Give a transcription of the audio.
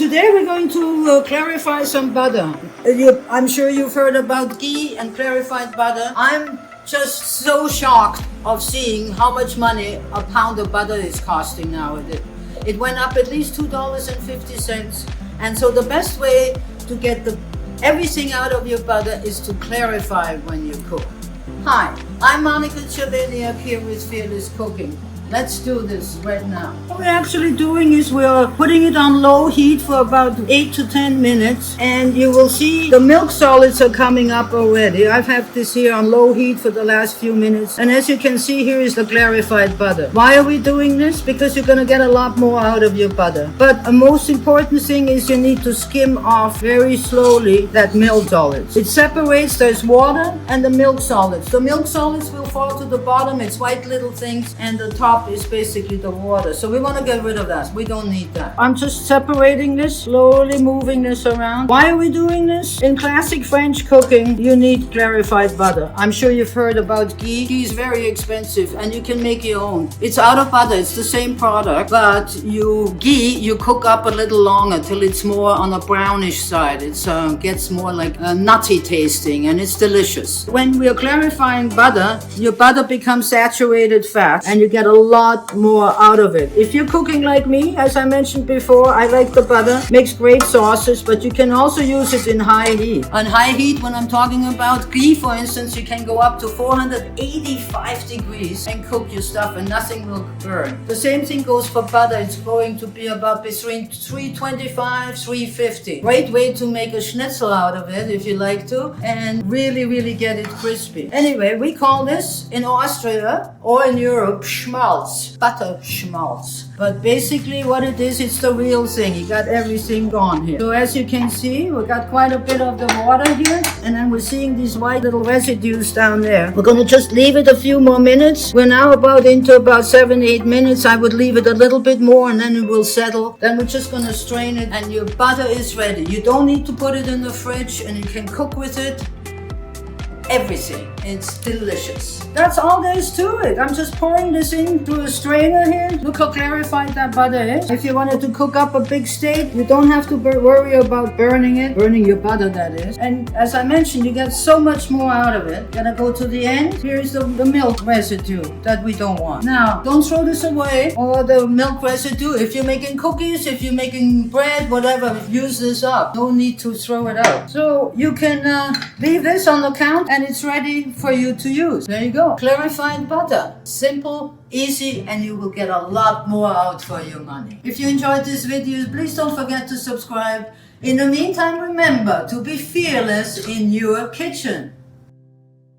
Today we're going to clarify some butter. I'm sure you've heard about ghee and clarified butter. I'm just so shocked of seeing how much money a pound of butter is costing nowadays. It went up at least $2.50, and so the best way to get everything out of your butter is to clarify when you cook. Hi, I'm Monica Cheleniak here with Fearless Cooking. Let's do this right now. What we're actually doing is we're putting it on low heat for about 8 to 10 minutes, and you will see the milk solids are coming up already. I've had this here on low heat for the last few minutes, and as you can see, here is the clarified butter. Why are we doing this? Because you're going to get a lot more out of your butter. But the most important thing is you need to skim off very slowly that milk solids. It separates, there's water and the milk solids. The milk solids will fall to the bottom, it's white little things, and the top is basically the water. So we want to get rid of that. We don't need that. I'm just separating this, slowly moving this around. Why are we doing this? In classic French cooking, you need clarified butter. I'm sure you've heard about ghee. Ghee is very expensive and you can make your own. It's out of butter. It's the same product, but ghee you cook up a little longer till it's more on a brownish side. It gets more like nutty tasting, and it's delicious. When we are clarifying butter, your butter becomes saturated fat and you get a lot more out of it. If you're cooking like me, as I mentioned before, I like the butter, makes great sauces, but you can also use it in high heat. On high heat, when I'm talking about ghee, for instance, you can go up to 485 degrees and cook your stuff and nothing will burn. The same thing goes for butter. It's going to be about between 325, 350. Great way to make a schnitzel out of it if you like to, and really, really get it crispy. Anyway, we call this in Austria or in Europe schmaltz. Butter schmaltz. But basically what it is, it's the real thing. You got everything gone here. So as you can see, we got quite a bit of the water here, and then we're seeing these white little residues down there. We're going to just leave it a few more minutes. We're now into about 7-8 minutes. I would leave it a little bit more and then it will settle. Then we're just going to strain it and your butter is ready. You don't need to put it in the fridge and you can cook with it. Everything. It's delicious. That's all there is to it. I'm just pouring this into a strainer here. Look how clarified that butter is. If you wanted to cook up a big steak, you don't have to worry about burning your butter, that is. And as I mentioned, you get so much more out of it. Gonna go to the end. Here's the milk residue that we don't want. Now, don't throw this away, or the milk residue. If you're making cookies, if you're making bread, whatever, use this up. No need to throw it out. So you can leave this on the counter and it's ready for you to use. There you go. Clarified butter. Simple, easy, and you will get a lot more out for your money. If you enjoyed this video, please don't forget to subscribe. In the meantime, remember to be fearless in your kitchen.